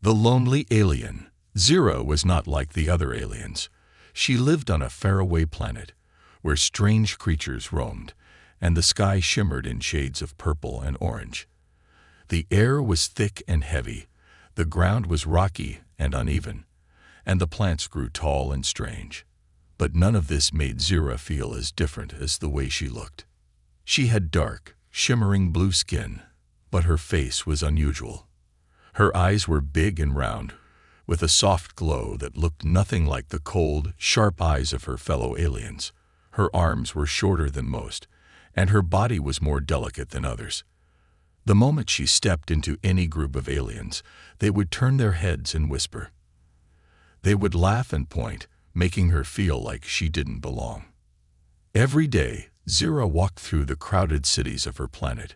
The lonely alien. Zira was not like the other aliens. She lived on a faraway planet, where strange creatures roamed, and the sky shimmered in shades of purple and orange. The air was thick and heavy, the ground was rocky and uneven, and the plants grew tall and strange. But none of this made Zira feel as different as the way she looked. She had dark, shimmering blue skin, but her face was unusual. Her eyes were big and round, with a soft glow that looked nothing like the cold, sharp eyes of her fellow aliens. Her arms were shorter than most, and her body was more delicate than others. The moment she stepped into any group of aliens, they would turn their heads and whisper. They would laugh and point, making her feel like she didn't belong. Every day, Zira walked through the crowded cities of her planet,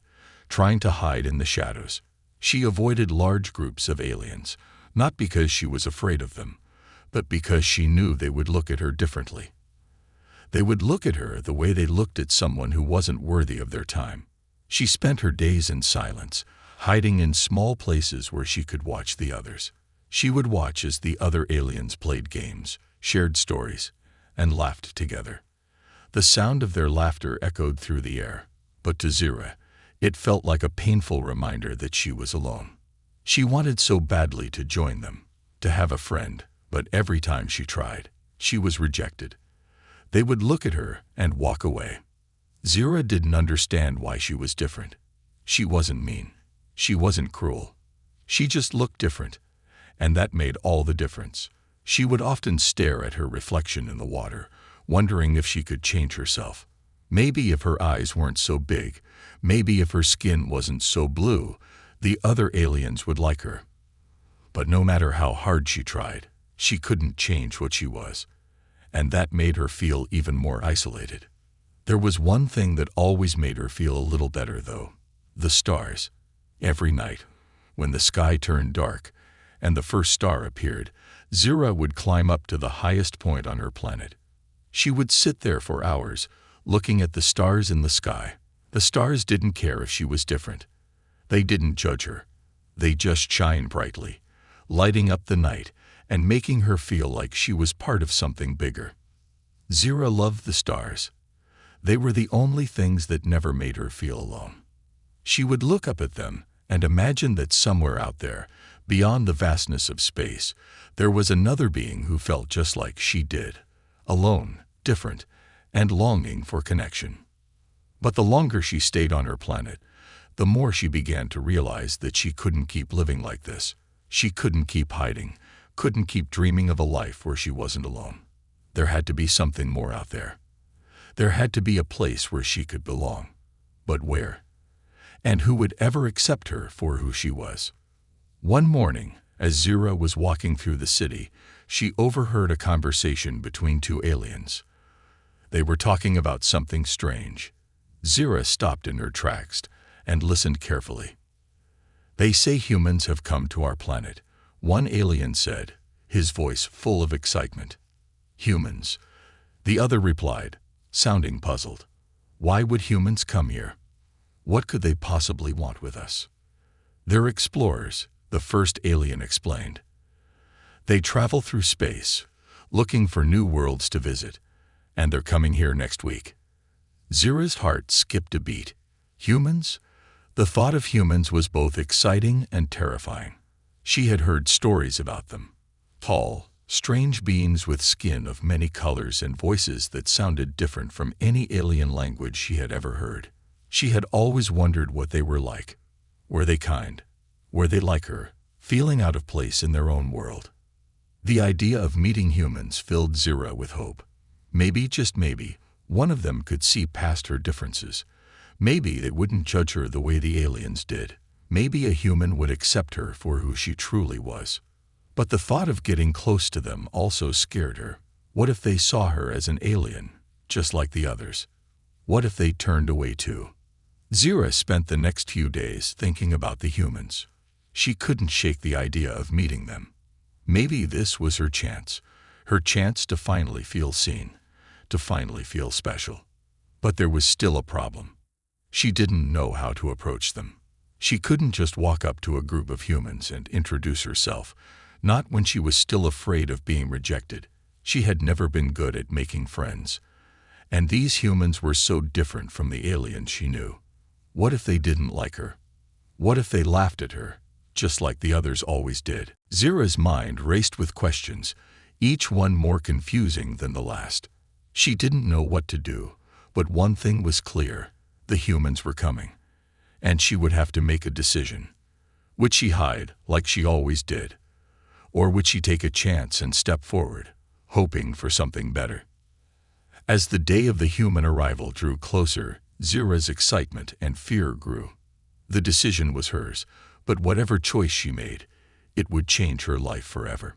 trying to hide in the shadows. She avoided large groups of aliens, not because she was afraid of them, but because she knew they would look at her differently. They would look at her the way they looked at someone who wasn't worthy of their time. She spent her days in silence, hiding in small places where she could watch the others. She would watch as the other aliens played games, shared stories, and laughed together. The sound of their laughter echoed through the air, but to Zira, it felt like a painful reminder that she was alone. She wanted so badly to join them, to have a friend, but every time she tried, she was rejected. They would look at her and walk away. Zira didn't understand why she was different. She wasn't mean. She wasn't cruel. She just looked different, and that made all the difference. She would often stare at her reflection in the water, wondering if she could change herself. Maybe if her eyes weren't so big, maybe if her skin wasn't so blue, the other aliens would like her. But no matter how hard she tried, she couldn't change what she was, and that made her feel even more isolated. There was one thing that always made her feel a little better, though: the stars. Every night, when the sky turned dark and the first star appeared, Zira would climb up to the highest point on her planet. She would sit there for hours, looking at the stars in the sky. The stars didn't care if she was different. They didn't judge her. They just shined brightly, lighting up the night and making her feel like she was part of something bigger. Zira loved the stars. They were the only things that never made her feel alone. She would look up at them and imagine that somewhere out there, beyond the vastness of space, there was another being who felt just like she did, alone, different, and longing for connection. But the longer she stayed on her planet, the more she began to realize that she couldn't keep living like this. She couldn't keep hiding, couldn't keep dreaming of a life where she wasn't alone. There had to be something more out there. There had to be a place where she could belong. But where? And who would ever accept her for who she was? One morning, as Zira was walking through the city, she overheard a conversation between two aliens. They were talking about something strange. Zira stopped in her tracks and listened carefully. "They say humans have come to our planet," one alien said, his voice full of excitement. "Humans," the other replied, sounding puzzled. "Why would humans come here? What could they possibly want with us?" "They're explorers," the first alien explained. "They travel through space, looking for new worlds to visit, and they're coming here next week." Zira's heart skipped a beat. Humans? The thought of humans was both exciting and terrifying. She had heard stories about them. Tall, strange beings with skin of many colors and voices that sounded different from any alien language she had ever heard. She had always wondered what they were like. Were they kind? Were they like her, feeling out of place in their own world? The idea of meeting humans filled Zira with hope. Maybe, just maybe, one of them could see past her differences. Maybe they wouldn't judge her the way the aliens did. Maybe a human would accept her for who she truly was. But the thought of getting close to them also scared her. What if they saw her as an alien, just like the others? What if they turned away too? Zira spent the next few days thinking about the humans. She couldn't shake the idea of meeting them. Maybe this was her chance to finally feel seen, to finally feel special. But there was still a problem. She didn't know how to approach them. She couldn't just walk up to a group of humans and introduce herself, not when she was still afraid of being rejected. She had never been good at making friends. And these humans were so different from the aliens she knew. What if they didn't like her? What if they laughed at her, just like the others always did? Zira's mind raced with questions, each one more confusing than the last. She didn't know what to do, but one thing was clear: the humans were coming, and she would have to make a decision. Would she hide, like she always did? Or would she take a chance and step forward, hoping for something better? As the day of the human arrival drew closer, Zira's excitement and fear grew. The decision was hers, but whatever choice she made, it would change her life forever.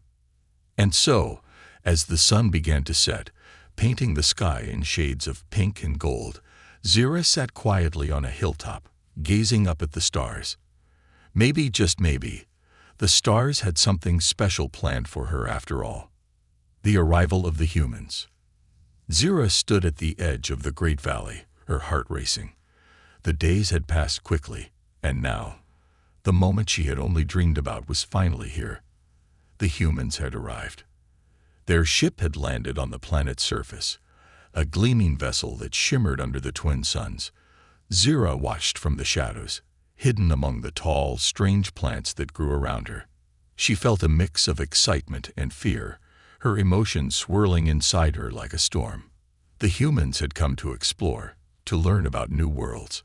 And so, as the sun began to set, painting the sky in shades of pink and gold, Zira sat quietly on a hilltop, gazing up at the stars. Maybe, just maybe, the stars had something special planned for her after all. The arrival of the humans. Zira stood at the edge of the great valley, her heart racing. The days had passed quickly, and now, the moment she had only dreamed about was finally here. The humans had arrived. Their ship had landed on the planet's surface, a gleaming vessel that shimmered under the twin suns. Zira watched from the shadows, hidden among the tall, strange plants that grew around her. She felt a mix of excitement and fear, her emotions swirling inside her like a storm. The humans had come to explore, to learn about new worlds.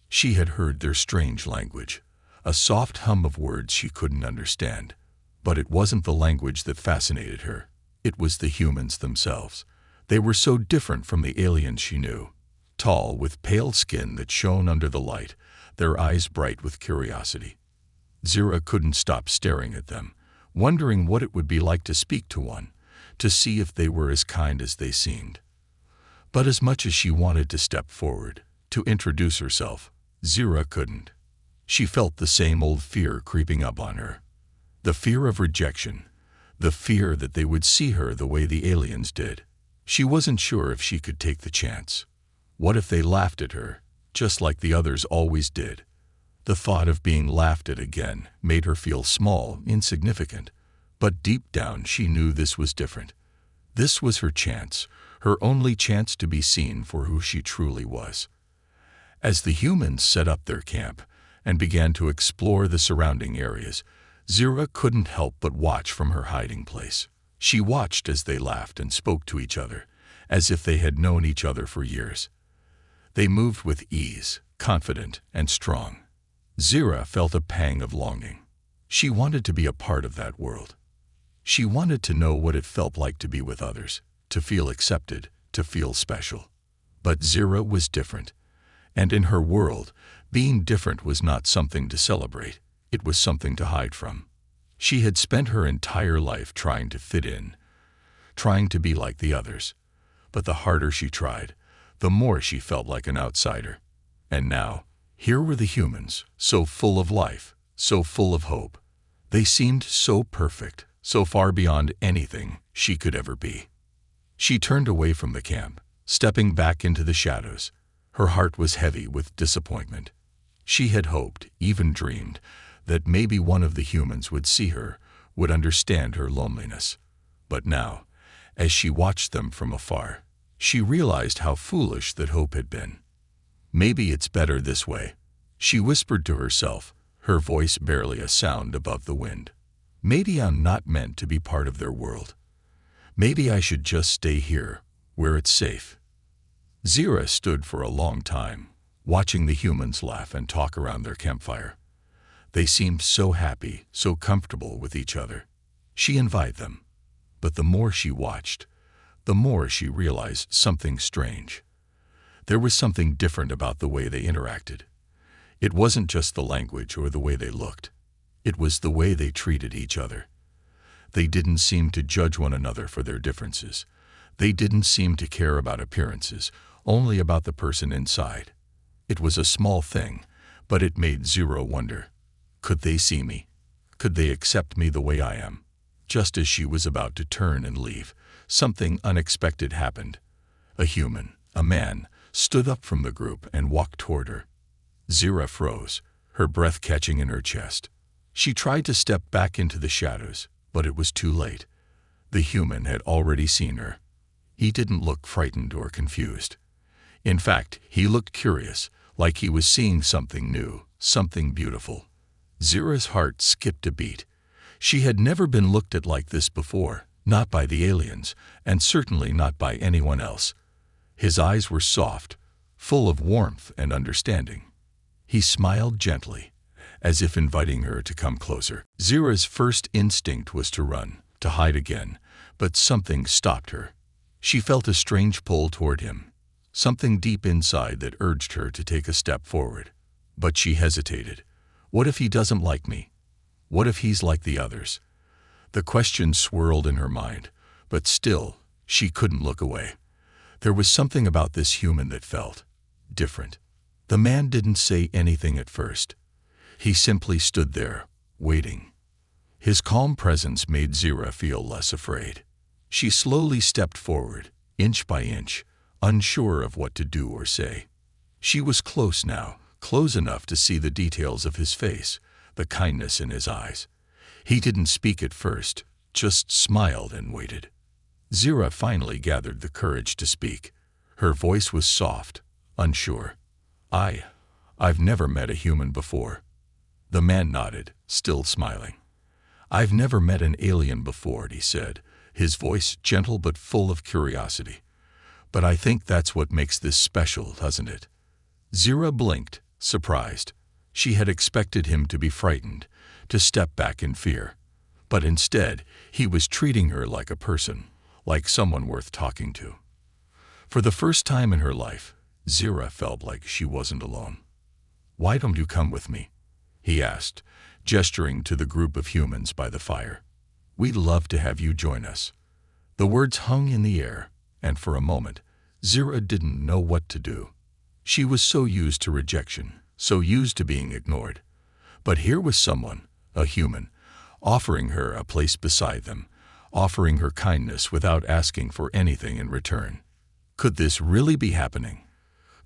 She had heard their strange language, a soft hum of words she couldn't understand. But it wasn't the language that fascinated her. It was the humans themselves. They were so different from the aliens she knew. Tall, with pale skin that shone under the light, their eyes bright with curiosity. Zira couldn't stop staring at them, wondering what it would be like to speak to one, to see if they were as kind as they seemed. But as much as she wanted to step forward, to introduce herself, Zira couldn't. She felt the same old fear creeping up on her. The fear of rejection, the fear that they would see her the way the aliens did. She wasn't sure if she could take the chance. What if they laughed at her, just like the others always did? The thought of being laughed at again made her feel small, insignificant. But deep down she knew this was different. This was her chance, her only chance to be seen for who she truly was. As the humans set up their camp and began to explore the surrounding areas, Zira couldn't help but watch from her hiding place. She watched as they laughed and spoke to each other, as if they had known each other for years. They moved with ease, confident and strong. Zira felt a pang of longing. She wanted to be a part of that world. She wanted to know what it felt like to be with others, to feel accepted, to feel special. But Zira was different. And in her world, being different was not something to celebrate. It was something to hide from. She had spent her entire life trying to fit in, trying to be like the others. But the harder she tried, the more she felt like an outsider. And now, here were the humans, so full of life, so full of hope. They seemed so perfect, so far beyond anything she could ever be. She turned away from the camp, stepping back into the shadows. Her heart was heavy with disappointment. She had hoped, even dreamed, that maybe one of the humans would see her, would understand her loneliness. But now, as she watched them from afar, she realized how foolish that hope had been. Maybe it's better this way, she whispered to herself, her voice barely a sound above the wind. Maybe I'm not meant to be part of their world. Maybe I should just stay here, where it's safe. Zira stood for a long time, watching the humans laugh and talk around their campfire. They seemed so happy, so comfortable with each other. She invited them. But the more she watched, the more she realized something strange. There was something different about the way they interacted. It wasn't just the language or the way they looked. It was the way they treated each other. They didn't seem to judge one another for their differences. They didn't seem to care about appearances, only about the person inside. It was a small thing, but it made Zira wonder. Could they see me? Could they accept me the way I am? Just as she was about to turn and leave, something unexpected happened. A human, a man, stood up from the group and walked toward her. Zira froze, her breath catching in her chest. She tried to step back into the shadows, but it was too late. The human had already seen her. He didn't look frightened or confused. In fact, he looked curious, like he was seeing something new, something beautiful. Zira's heart skipped a beat. She had never been looked at like this before, not by the aliens, and certainly not by anyone else. His eyes were soft, full of warmth and understanding. He smiled gently, as if inviting her to come closer. Zira's first instinct was to run, to hide again, but something stopped her. She felt a strange pull toward him, something deep inside that urged her to take a step forward. But she hesitated. What if he doesn't like me? What if he's like the others? The question swirled in her mind, but still, she couldn't look away. There was something about this human that felt different. The man didn't say anything at first. He simply stood there, waiting. His calm presence made Zira feel less afraid. She slowly stepped forward, inch by inch, unsure of what to do or say. She was close now, close enough to see the details of his face, the kindness in his eyes. He didn't speak at first, just smiled and waited. Zira finally gathered the courage to speak. Her voice was soft, unsure. I've never met a human before. The man nodded, still smiling. I've never met an alien before, he said, his voice gentle but full of curiosity. But I think that's what makes this special, doesn't it? Zira blinked, surprised. She had expected him to be frightened, to step back in fear. But instead, he was treating her like a person, like someone worth talking to. For the first time in her life, Zira felt like she wasn't alone. "Why don't you come with me?" he asked, gesturing to the group of humans by the fire. "We'd love to have you join us." The words hung in the air, and for a moment, Zira didn't know what to do. She was so used to rejection, so used to being ignored. But here was someone, a human, offering her a place beside them, offering her kindness without asking for anything in return. Could this really be happening?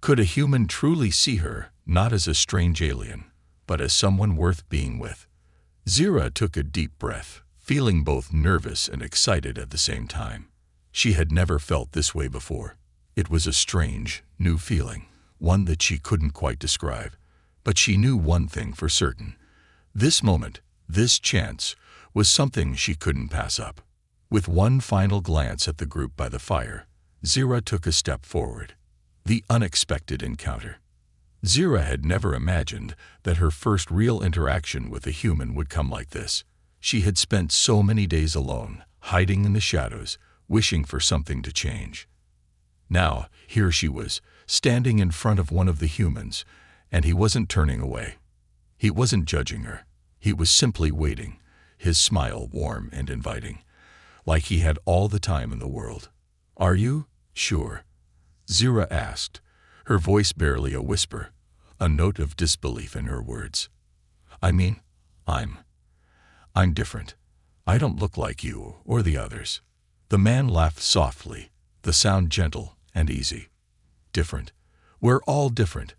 Could a human truly see her, not as a strange alien, but as someone worth being with? Zira took a deep breath, feeling both nervous and excited at the same time. She had never felt this way before. It was a strange, new feeling, one that she couldn't quite describe. But she knew one thing for certain. This moment, this chance, was something she couldn't pass up. With one final glance at the group by the fire, Zira took a step forward. The unexpected encounter. Zira had never imagined that her first real interaction with a human would come like this. She had spent so many days alone, hiding in the shadows, wishing for something to change. Now, here she was, standing in front of one of the humans, and he wasn't turning away. He wasn't judging her. He was simply waiting, his smile warm and inviting, like he had all the time in the world. "Are you sure?" Zira asked, her voice barely a whisper, a note of disbelief in her words. "I mean, I'm different. I don't look like you or the others." The man laughed softly, the sound gentle and easy. "Different? We're all different.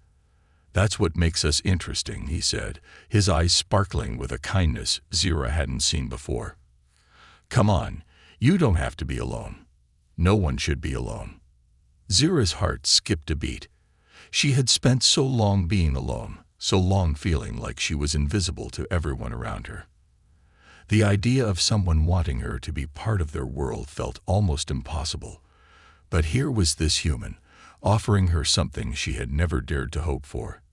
That's what makes us interesting," he said, his eyes sparkling with a kindness Zira hadn't seen before. "Come on, you don't have to be alone. No one should be alone." Zira's heart skipped a beat. She had spent so long being alone, so long feeling like she was invisible to everyone around her. The idea of someone wanting her to be part of their world felt almost impossible. But here was this human, offering her something she had never dared to hope for,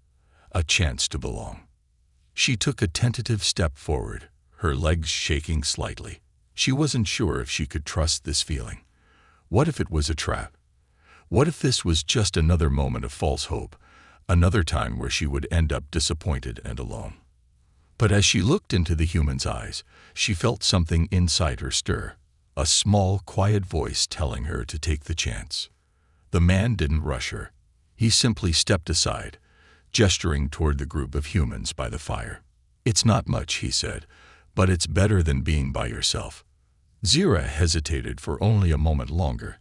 a chance to belong. She took a tentative step forward, her legs shaking slightly. She wasn't sure if she could trust this feeling. What if it was a trap? What if this was just another moment of false hope, another time where she would end up disappointed and alone? But as she looked into the human's eyes, she felt something inside her stir, a small, quiet voice telling her to take the chance. The man didn't rush her. He simply stepped aside, gesturing toward the group of humans by the fire. "It's not much," he said, "but it's better than being by yourself." Zira hesitated for only a moment longer,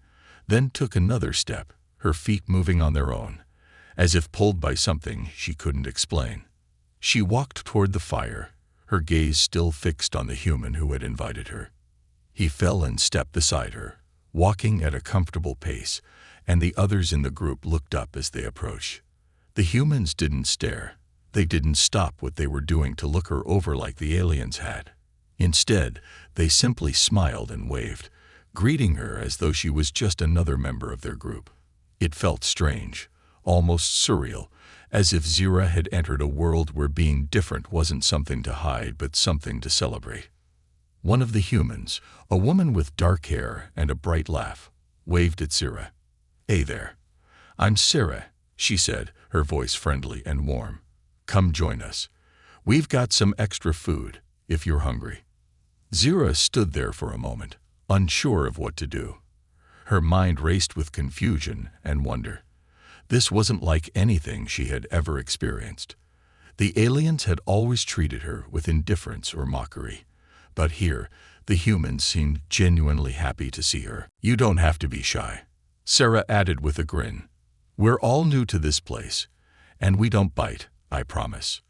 then took another step, her feet moving on their own, as if pulled by something she couldn't explain. She walked toward the fire, her gaze still fixed on the human who had invited her. He fell in step beside her, walking at a comfortable pace, and the others in the group looked up as they approached. The humans didn't stare. They didn't stop what they were doing to look her over like the aliens had. Instead, they simply smiled and waved, greeting her as though she was just another member of their group. It felt strange, almost surreal, as if Zira had entered a world where being different wasn't something to hide but something to celebrate. One of the humans, a woman with dark hair and a bright laugh, waved at Zira. "Hey there. I'm Sarah," she said, her voice friendly and warm. "Come join us. We've got some extra food, if you're hungry." Zira stood there for a moment, unsure of what to do. Her mind raced with confusion and wonder. This wasn't like anything she had ever experienced. The aliens had always treated her with indifference or mockery. But here, the humans seemed genuinely happy to see her. "You don't have to be shy," Sarah added with a grin. "We're all new to this place, and we don't bite, I promise."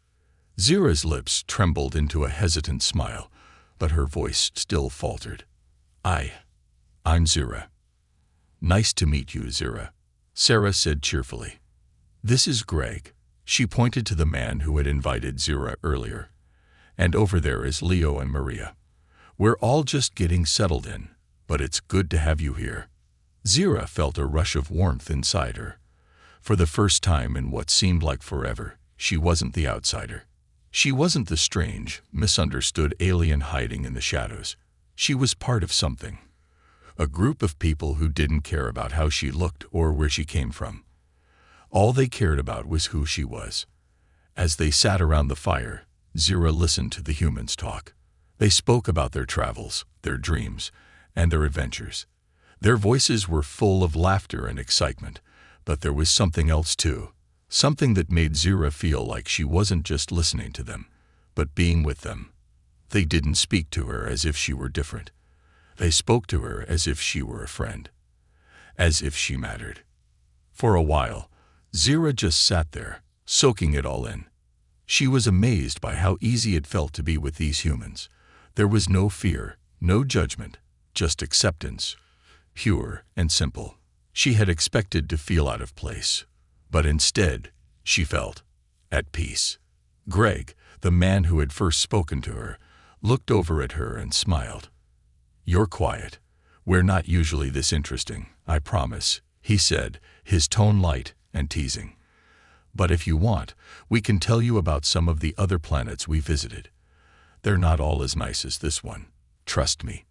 Zira's lips trembled into a hesitant smile, but her voice still faltered. I'm Zira." "Nice to meet you, Zira," Sarah said cheerfully. "This is Greg." She pointed to the man who had invited Zira earlier. "And over there is Leo and Maria. We're all just getting settled in, but it's good to have you here." Zira felt a rush of warmth inside her. For the first time in what seemed like forever, she wasn't the outsider. She wasn't the strange, misunderstood alien hiding in the shadows. She was part of something. A group of people who didn't care about how she looked or where she came from. All they cared about was who she was. As they sat around the fire, Zira listened to the humans talk. They spoke about their travels, their dreams, and their adventures. Their voices were full of laughter and excitement, but there was something else too. Something that made Zira feel like she wasn't just listening to them, but being with them. They didn't speak to her as if she were different. They spoke to her as if she were a friend. As if she mattered. For a while, Zira just sat there, soaking it all in. She was amazed by how easy it felt to be with these humans. There was no fear, no judgment, just acceptance. Pure and simple. She had expected to feel out of place, but instead, she felt at peace. Greg, the man who had first spoken to her, looked over at her and smiled. "You're quiet. We're not usually this interesting, I promise," he said, his tone light and teasing. "But if you want, we can tell you about some of the other planets we visited. They're not all as nice as this one. Trust me."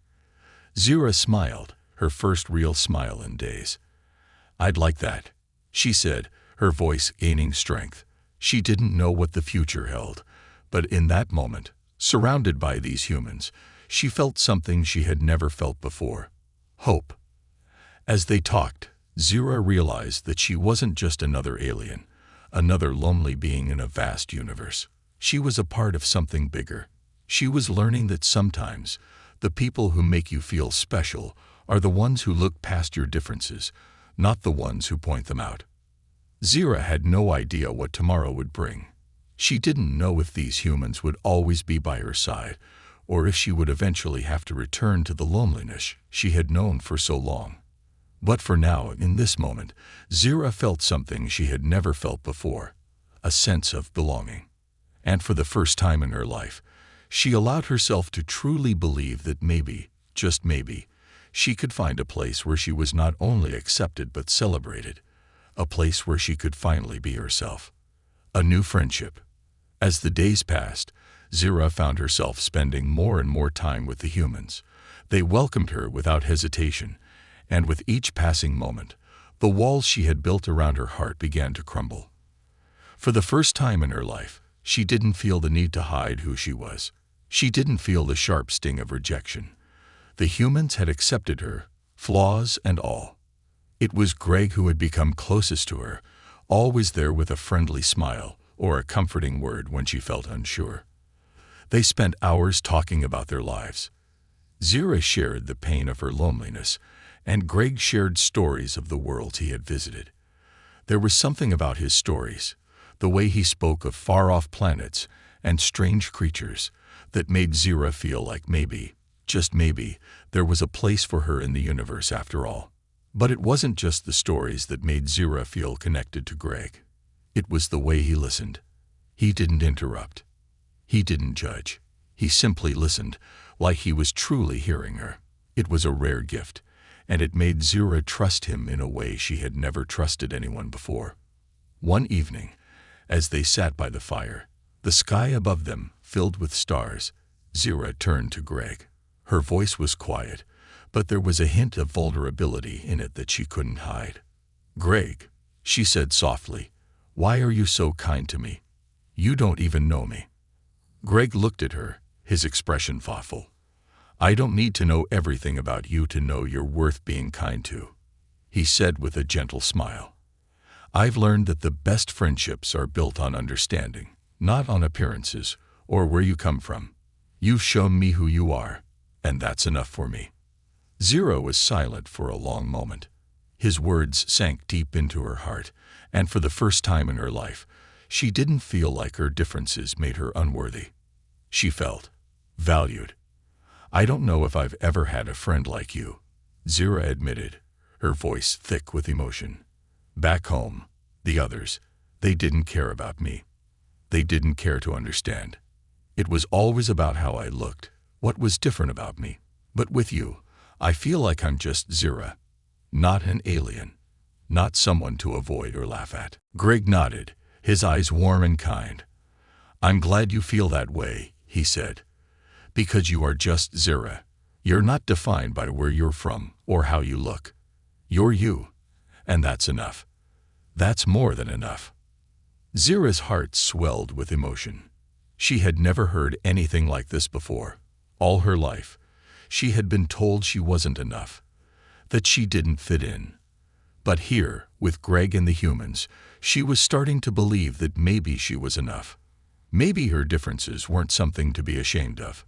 Zira smiled, her first real smile in days. "I'd like that," she said, her voice gaining strength. She didn't know what the future held, but in that moment, surrounded by these humans, she felt something she had never felt before. Hope. As they talked, Zira realized that she wasn't just another alien, another lonely being in a vast universe. She was a part of something bigger. She was learning that sometimes, the people who make you feel special are the ones who look past your differences, not the ones who point them out. Zira had no idea what tomorrow would bring. She didn't know if these humans would always be by her side, or if she would eventually have to return to the loneliness she had known for so long. But for now, in this moment, Zira felt something she had never felt before, a sense of belonging. And for the first time in her life, she allowed herself to truly believe that maybe, just maybe, she could find a place where she was not only accepted but celebrated, a place where she could finally be herself. A new friendship. As the days passed, Zira found herself spending more and more time with the humans. They welcomed her without hesitation, and with each passing moment, the walls she had built around her heart began to crumble. For the first time in her life, she didn't feel the need to hide who she was. She didn't feel the sharp sting of rejection. The humans had accepted her, flaws and all. It was Greg who had become closest to her, always there with a friendly smile or a comforting word when she felt unsure. They spent hours talking about their lives. Zira shared the pain of her loneliness, and Greg shared stories of the worlds he had visited. There was something about his stories, the way he spoke of far-off planets and strange creatures that made Zira feel like maybe, just maybe, there was a place for her in the universe after all. But it wasn't just the stories that made Zira feel connected to Greg. It was the way he listened. He didn't interrupt. He didn't judge. He simply listened, like he was truly hearing her. It was a rare gift, and it made Zira trust him in a way she had never trusted anyone before. One evening, as they sat by the fire, the sky above them filled with stars, Zira turned to Greg. Her voice was quiet, but there was a hint of vulnerability in it that she couldn't hide. "Greg," she said softly, "why are you so kind to me? You don't even know me." Greg looked at her, his expression thoughtful. "I don't need to know everything about you to know you're worth being kind to," he said with a gentle smile. "I've learned that the best friendships are built on understanding, not on appearances or where you come from. You've shown me who you are, and that's enough for me." Zira was silent for a long moment. His words sank deep into her heart, and for the first time in her life, she didn't feel like her differences made her unworthy. She felt valued. "I don't know if I've ever had a friend like you," Zira admitted, her voice thick with emotion. "Back home, the others, they didn't care about me. They didn't care to understand. It was always about how I looked, what was different about me. But with you, I feel like I'm just Zira, not an alien, not someone to avoid or laugh at." Greg nodded, his eyes warm and kind. "I'm glad you feel that way," he said, "because you are just Zira. You're not defined by where you're from or how you look. You're you, and that's enough. That's more than enough." Zira's heart swelled with emotion. She had never heard anything like this before. All her life, she had been told she wasn't enough, that she didn't fit in. But here, with Greg and the humans, she was starting to believe that maybe she was enough. Maybe her differences weren't something to be ashamed of.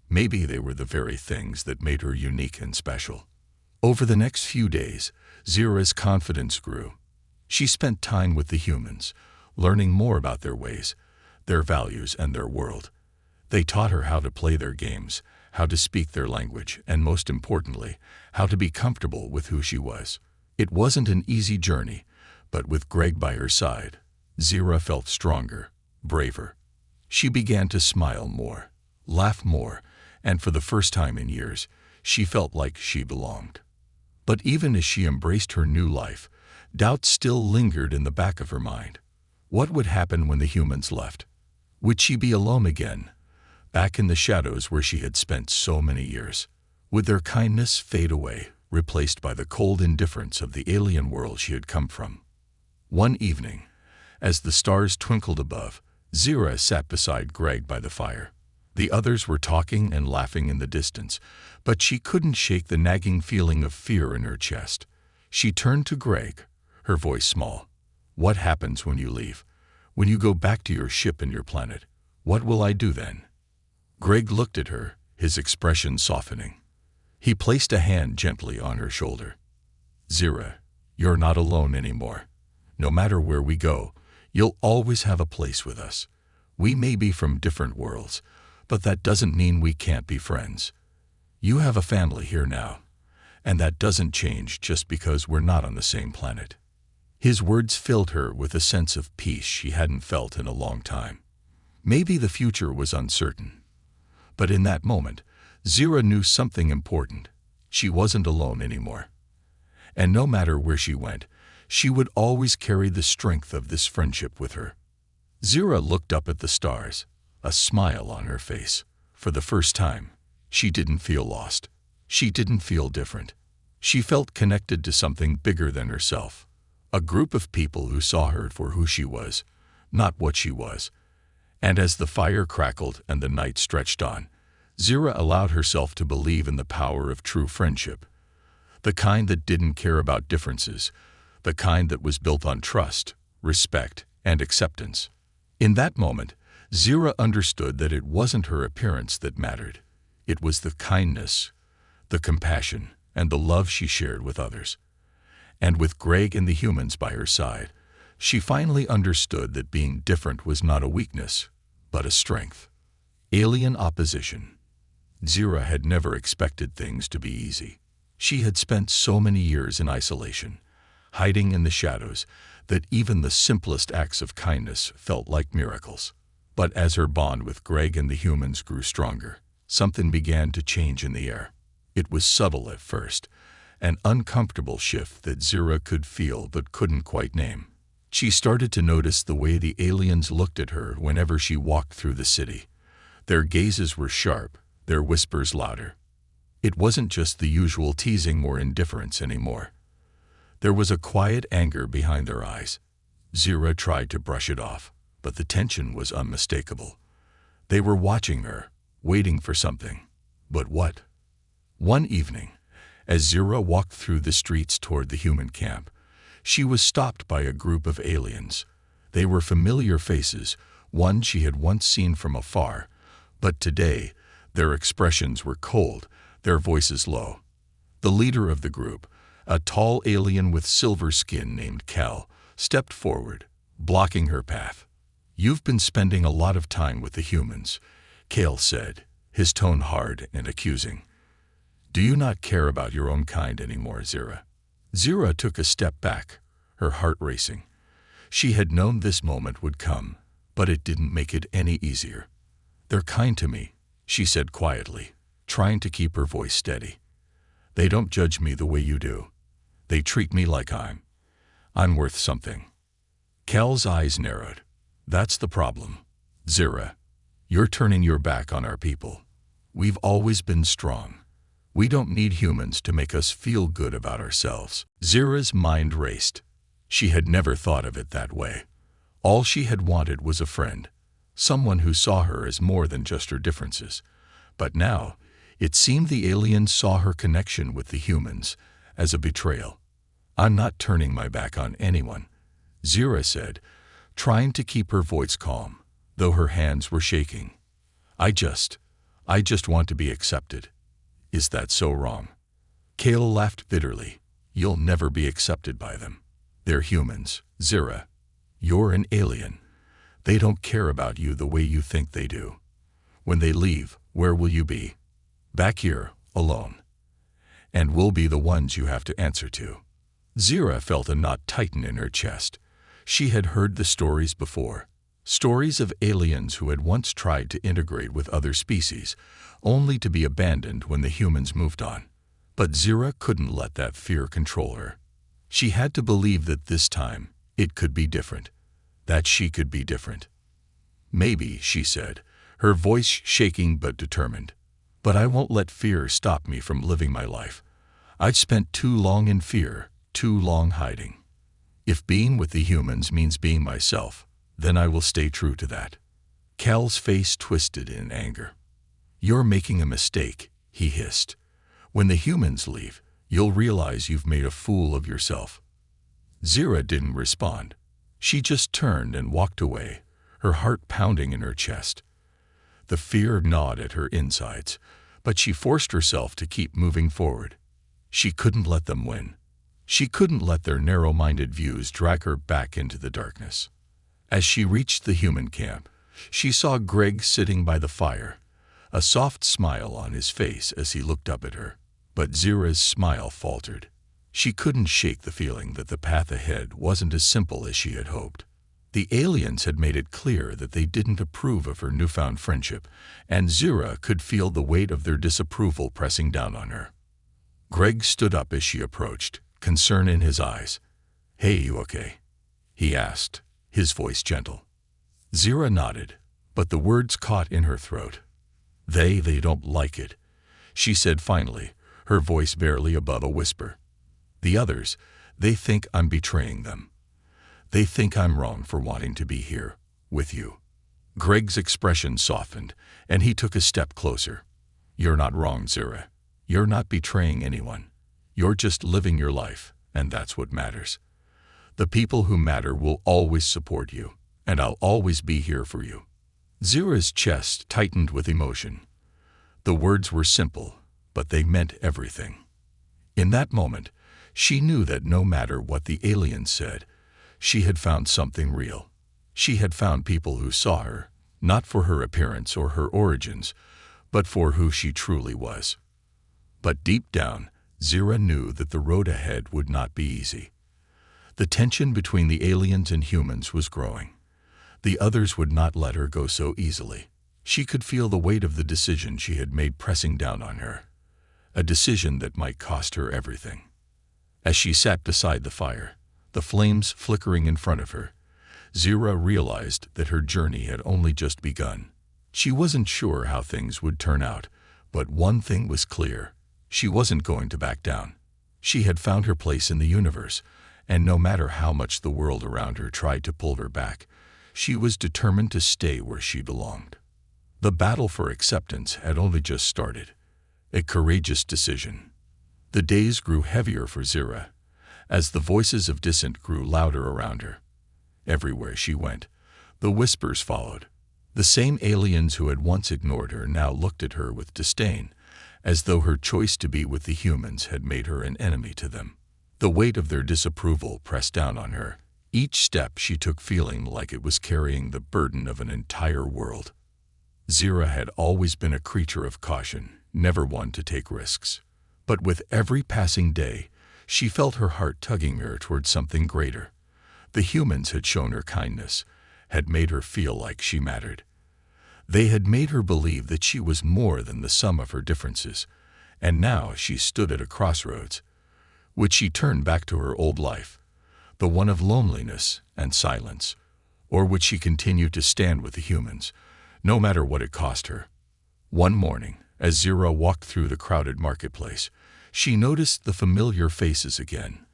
Maybe they were the very things that made her unique and special. Over the next few days, Zira's confidence grew. She spent time with the humans, learning more about their ways, their values, and their world. They taught her how to play their games, how to speak their language, and most importantly, how to be comfortable with who she was. It wasn't an easy journey, but with Greg by her side, Zira felt stronger, braver. She began to smile more, laugh more, and for the first time in years, she felt like she belonged. But even as she embraced her new life, doubt still lingered in the back of her mind. What would happen when the humans left? Would she be alone again, back in the shadows where she had spent so many years? Would their kindness fade away, replaced by the cold indifference of the alien world she had come from? One evening, as the stars twinkled above, Zira sat beside Greg by the fire. The others were talking and laughing in the distance, but she couldn't shake the nagging feeling of fear in her chest. She turned to Greg, her voice small. "What happens when you leave? When you go back to your ship and your planet? What will I do then?" Greg looked at her, his expression softening. He placed a hand gently on her shoulder. "Zira, you're not alone anymore. No matter where we go, you'll always have a place with us. We may be from different worlds, but that doesn't mean we can't be friends. You have a family here now, and that doesn't change just because we're not on the same planet." His words filled her with a sense of peace she hadn't felt in a long time. Maybe the future was uncertain, but in that moment, Zira knew something important. She wasn't alone anymore. And no matter where she went, she would always carry the strength of this friendship with her. Zira looked up at the stars, a smile on her face. For the first time, she didn't feel lost. She didn't feel different. She felt connected to something bigger than herself. A group of people who saw her for who she was, not what she was. And as the fire crackled and the night stretched on, Zira allowed herself to believe in the power of true friendship. The kind that didn't care about differences, the kind that was built on trust, respect, and acceptance. In that moment, Zira understood that it wasn't her appearance that mattered. It was the kindness, the compassion, and the love she shared with others. And with Greg and the humans by her side, She finally understood that being different was not a weakness, but a strength. Alien opposition. Zira had never expected things to be easy. She had spent so many years in isolation, hiding in the shadows, that even the simplest acts of kindness felt like miracles. But as her bond with Greg and the humans grew stronger, something began to change in the air. It was subtle at first, an uncomfortable shift that Zira could feel but couldn't quite name. She started to notice the way the aliens looked at her whenever she walked through the city. Their gazes were sharp, their whispers louder. It wasn't just the usual teasing or indifference anymore. There was a quiet anger behind their eyes. Zira tried to brush it off, but the tension was unmistakable. They were watching her, waiting for something. But what? One evening, as Zira walked through the streets toward the human camp, she was stopped by a group of aliens. They were familiar faces, one she had once seen from afar, but today their expressions were cold, their voices low. The leader of the group, a tall alien with silver skin named Cal, stepped forward, blocking her path. "You've been spending a lot of time with the humans," Cal said, his tone hard and accusing. "Do you not care about your own kind anymore, Zira?" Zira took a step back, her heart racing. She had known this moment would come, but it didn't make it any easier. "They're kind to me," she said quietly, trying to keep her voice steady. "They don't judge me the way you do. They treat me like I'm worth something." Cal's eyes narrowed. "That's the problem, Zira. You're turning your back on our people. We've always been strong. We don't need humans to make us feel good about ourselves." Zira's mind raced. She had never thought of it that way. All she had wanted was a friend, someone who saw her as more than just her differences. But now, it seemed the aliens saw her connection with the humans as a betrayal. "I'm not turning my back on anyone," Zira said, trying to keep her voice calm, though her hands were shaking. I just want to be accepted." "Is that so wrong?" Kale laughed bitterly. "You'll never be accepted by them. They're humans, Zira. You're an alien. They don't care about you the way you think they do. When they leave, where will you be? Back here, alone. And we'll be the ones you have to answer to." Zira felt a knot tighten in her chest. She had heard the stories before. Stories of aliens who had once tried to integrate with other species, only to be abandoned when the humans moved on. But Zira couldn't let that fear control her. She had to believe that this time, it could be different. That she could be different. "Maybe," she said, her voice shaking but determined. "But I won't let fear stop me from living my life. I've spent too long in fear, too long hiding. If being with the humans means being myself, then I will stay true to that." Cal's face twisted in anger. "You're making a mistake," he hissed. "When the humans leave, you'll realize you've made a fool of yourself." Zira didn't respond. She just turned and walked away, her heart pounding in her chest. The fear gnawed at her insides, but she forced herself to keep moving forward. She couldn't let them win. She couldn't let their narrow-minded views drag her back into the darkness. As she reached the human camp, she saw Greg sitting by the fire, a soft smile on his face as he looked up at her. But Zira's smile faltered. She couldn't shake the feeling that the path ahead wasn't as simple as she had hoped. The aliens had made it clear that they didn't approve of her newfound friendship, and Zira could feel the weight of their disapproval pressing down on her. Greg stood up as she approached, concern in his eyes. "Hey, you okay?" he asked, his voice gentle. Zira nodded, but the words caught in her throat. They don't like it," she said finally, her voice barely above a whisper. "The others, they think I'm betraying them. They think I'm wrong for wanting to be here, with you." Greg's expression softened, and he took a step closer. "You're not wrong, Zira. You're not betraying anyone. You're just living your life, and that's what matters. The people who matter will always support you, and I'll always be here for you." Zira's chest tightened with emotion. The words were simple, but they meant everything. In that moment, she knew that no matter what the aliens said, She had found something real. She had found people who saw her, not for her appearance or her origins, but for who she truly was. But deep down, Zira knew that the road ahead would not be easy. The tension between the aliens and humans was growing. The others would not let her go so easily. She could feel the weight of the decision she had made pressing down on her, a decision that might cost her everything. As she sat beside the fire, the flames flickering in front of her, Zira realized that her journey had only just begun. She wasn't sure how things would turn out, but one thing was clear. She wasn't going to back down. She had found her place in the universe, and no matter how much the world around her tried to pull her back, she was determined to stay where she belonged. The battle for acceptance had only just started. A courageous decision. The days grew heavier for Zira, as the voices of dissent grew louder around her. Everywhere she went, the whispers followed. The same aliens who had once ignored her now looked at her with disdain, as though her choice to be with the humans had made her an enemy to them. The weight of their disapproval pressed down on her, each step she took feeling like it was carrying the burden of an entire world. Zira had always been a creature of caution, never one to take risks. But with every passing day, she felt her heart tugging her toward something greater. The humans had shown her kindness, had made her feel like she mattered. They had made her believe that she was more than the sum of her differences, and now she stood at a crossroads. Would she turn back to her old life, the one of loneliness and silence, or would she continue to stand with the humans, no matter what it cost her? One morning, as Zira walked through the crowded marketplace, she noticed the familiar faces again.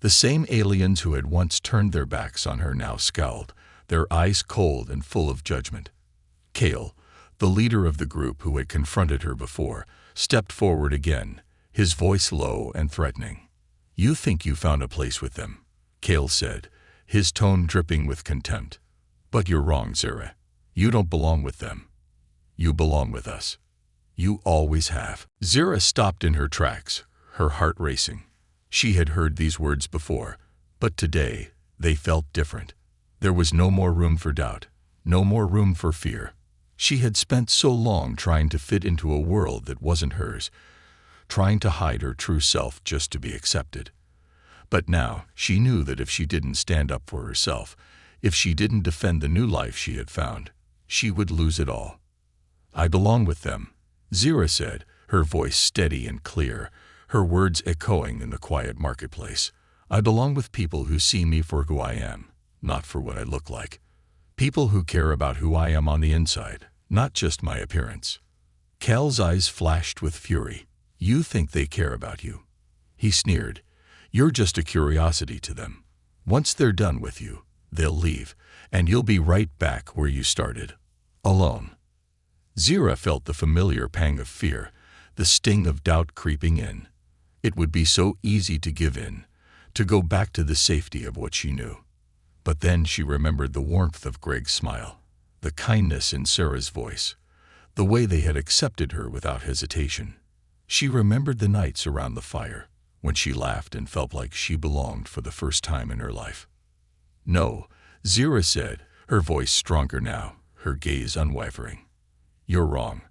The same aliens who had once turned their backs on her now scowled, their eyes cold and full of judgment. Kale, the leader of the group who had confronted her before, stepped forward again, his voice low and threatening. "You think you found a place with them," Kale said, his tone dripping with contempt. "But you're wrong, Zira. You don't belong with them. You belong with us. You always have." Zira stopped in her tracks, her heart racing. She had heard these words before, but today they felt different. There was no more room for doubt, no more room for fear. She had spent so long trying to fit into a world that wasn't hers, trying to hide her true self just to be accepted. But now she knew that if she didn't stand up for herself, if she didn't defend the new life she had found, she would lose it all. "I belong with them," Zira said, her voice steady and clear, her words echoing in the quiet marketplace. "I belong with people who see me for who I am, not for what I look like. People who care about who I am on the inside, not just my appearance." Cal's eyes flashed with fury. "You think they care about you?" He sneered. "You're just a curiosity to them. Once they're done with you, they'll leave, and you'll be right back where you started, alone." Zira felt the familiar pang of fear, the sting of doubt creeping in. It would be so easy to give in, to go back to the safety of what she knew. But then she remembered the warmth of Greg's smile, the kindness in Sarah's voice, the way they had accepted her without hesitation. She remembered the nights around the fire, when she laughed and felt like she belonged for the first time in her life. "No," Zira said, her voice stronger now, her gaze unwavering. "You're wrong.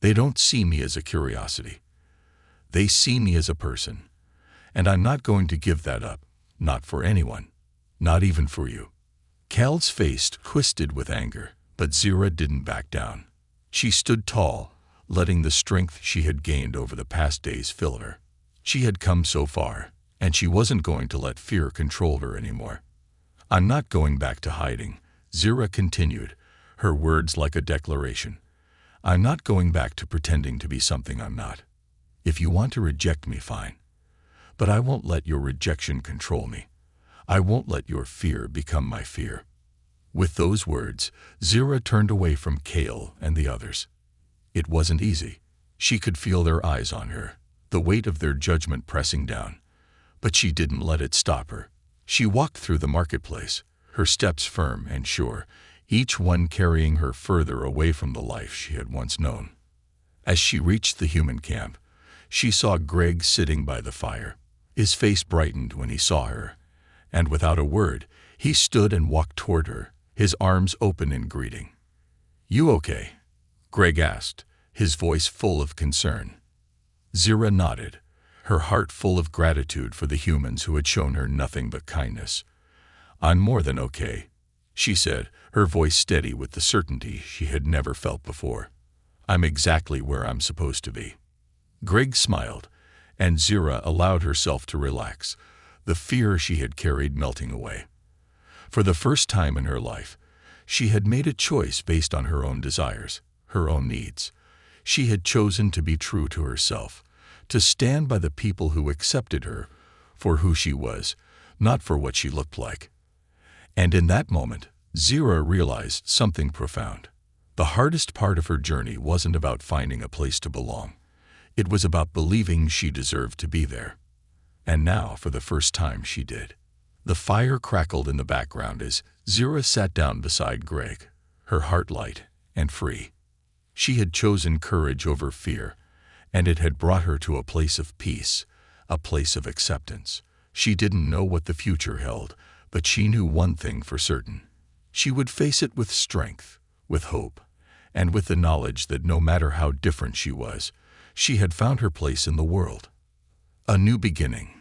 They don't see me as a curiosity. They see me as a person. And I'm not going to give that up, not for anyone, not even for you." Cal's face twisted with anger, but Zira didn't back down. She stood tall, letting the strength she had gained over the past days fill her. She had come so far, and she wasn't going to let fear control her anymore. "I'm not going back to hiding," Zira continued, her words like a declaration. "I'm not going back to pretending to be something I'm not. If you want to reject me, fine. But I won't let your rejection control me. I won't let your fear become my fear." With those words, Zira turned away from Kale and the others. It wasn't easy. She could feel their eyes on her, the weight of their judgment pressing down. But she didn't let it stop her. She walked through the marketplace, her steps firm and sure, each one carrying her further away from the life she had once known. As she reached the human camp, she saw Greg sitting by the fire. His face brightened when he saw her, and without a word, he stood and walked toward her, his arms open in greeting. "You okay?" Greg asked, his voice full of concern. Zira nodded, her heart full of gratitude for the humans who had shown her nothing but kindness. "I'm more than okay," she said, her voice steady with the certainty she had never felt before. "I'm exactly where I'm supposed to be." Greg smiled, and Zira allowed herself to relax, the fear she had carried melting away. For the first time in her life, she had made a choice based on her own desires, her own needs. She had chosen to be true to herself, to stand by the people who accepted her for who she was, not for what she looked like. And in that moment, Zira realized something profound. The hardest part of her journey wasn't about finding a place to belong. It was about believing she deserved to be there. And now, for the first time, she did. The fire crackled in the background as Zira sat down beside Greg, her heart light and free. She had chosen courage over fear, and it had brought her to a place of peace, a place of acceptance. She didn't know what the future held, but she knew one thing for certain. She would face it with strength, with hope, and with the knowledge that no matter how different she was, she had found her place in the world. A new beginning.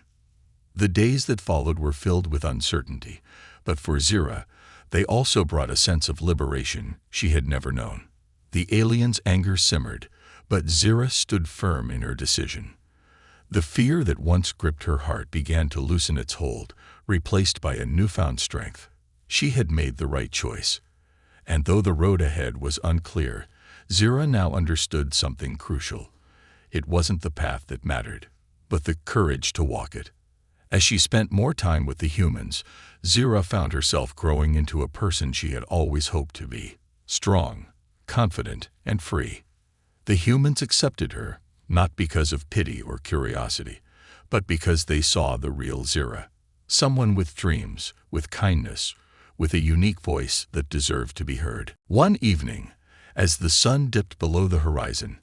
The days that followed were filled with uncertainty, but for Zira, they also brought a sense of liberation she had never known. The alien's anger simmered, but Zira stood firm in her decision. The fear that once gripped her heart began to loosen its hold, replaced by a newfound strength. She had made the right choice. And though the road ahead was unclear, Zira now understood something crucial. It wasn't the path that mattered, but the courage to walk it. As she spent more time with the humans, Zira found herself growing into a person she had always hoped to be: strong, confident, and free. The humans accepted her, not because of pity or curiosity, but because they saw the real Zira. Someone with dreams, with kindness, with a unique voice that deserved to be heard. One evening, as the sun dipped below the horizon,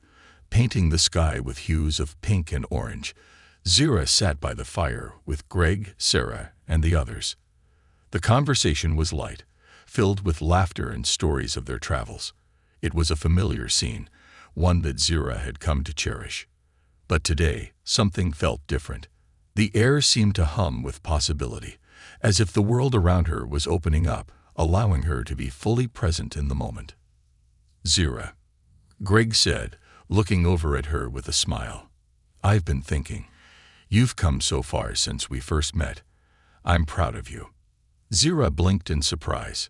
painting the sky with hues of pink and orange, Zira sat by the fire with Greg, Sarah, and the others. The conversation was light, filled with laughter and stories of their travels. It was a familiar scene, one that Zira had come to cherish. But today, something felt different. The air seemed to hum with possibility, as if the world around her was opening up, allowing her to be fully present in the moment. "Zira," Greg said, looking over at her with a smile. "I've been thinking. You've come so far since we first met. I'm proud of you." Zira blinked in surprise.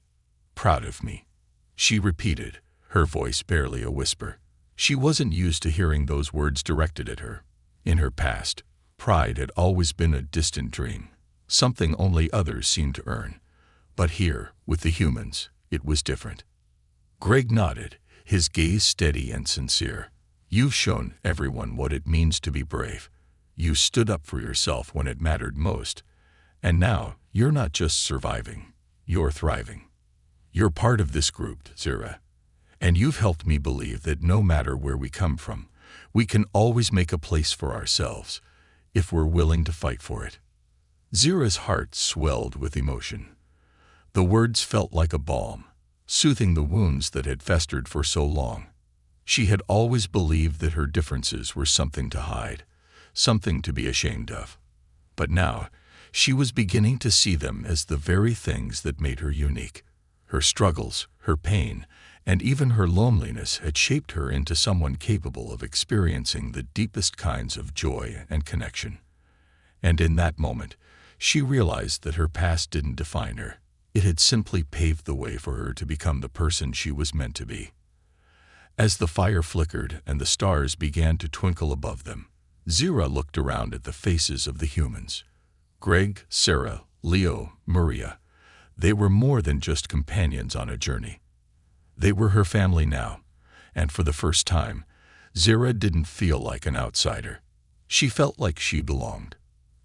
"Proud of me?" she repeated, her voice barely a whisper. She wasn't used to hearing those words directed at her. In her past, pride had always been a distant dream, something only others seemed to earn. But here, with the humans, it was different. Greg nodded, his gaze steady and sincere. "You've shown everyone what it means to be brave. You stood up for yourself when it mattered most. And now, you're not just surviving, you're thriving. You're part of this group, Zira. And you've helped me believe that no matter where we come from, we can always make a place for ourselves, if we're willing to fight for it." Zira's heart swelled with emotion. The words felt like a balm, soothing the wounds that had festered for so long. She had always believed that her differences were something to hide, something to be ashamed of. But now, she was beginning to see them as the very things that made her unique. Her struggles, her pain, and even her loneliness had shaped her into someone capable of experiencing the deepest kinds of joy and connection. And in that moment, she realized that her past didn't define her. It had simply paved the way for her to become the person she was meant to be. As the fire flickered and the stars began to twinkle above them, Zira looked around at the faces of the humans. Greg, Sarah, Leo, Maria. They were more than just companions on a journey. They were her family now, and for the first time, Zira didn't feel like an outsider. She felt like she belonged.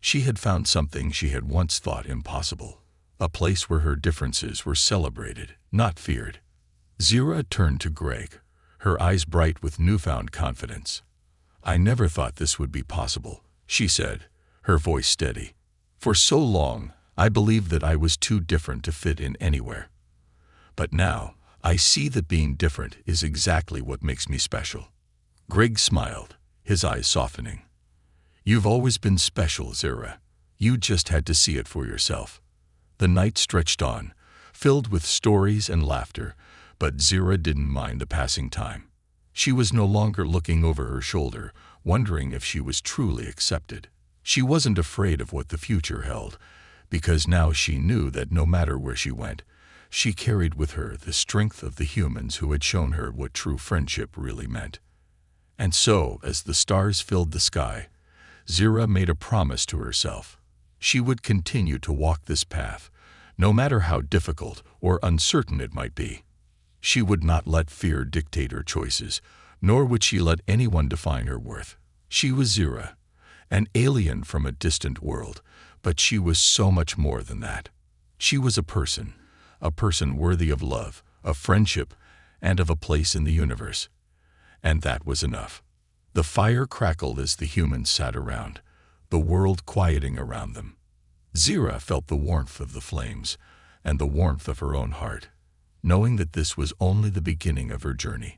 She had found something she had once thought impossible, a place where her differences were celebrated, not feared. Zira turned to Greg, her eyes bright with newfound confidence. "I never thought this would be possible," she said, her voice steady. "For so long, I believed that I was too different to fit in anywhere. But now, I see that being different is exactly what makes me special. Greg smiled, his eyes softening. You've always been special, Zira. You just had to see it for yourself. The night stretched on, filled with stories and laughter, but Zira didn't mind the passing time. She was no longer looking over her shoulder, wondering if she was truly accepted. She wasn't afraid of what the future held, because now she knew that no matter where she went, she carried with her the strength of the humans who had shown her what true friendship really meant. And so, as the stars filled the sky, Zira made a promise to herself. She would continue to walk this path, no matter how difficult or uncertain it might be. She would not let fear dictate her choices, nor would she let anyone define her worth. She was Zira, an alien from a distant world, but she was so much more than that. She was a person worthy of love, of friendship, and of a place in the universe. And that was enough. The fire crackled as the humans sat around, the world quieting around them. Zira felt the warmth of the flames and the warmth of her own heart, knowing that this was only the beginning of her journey.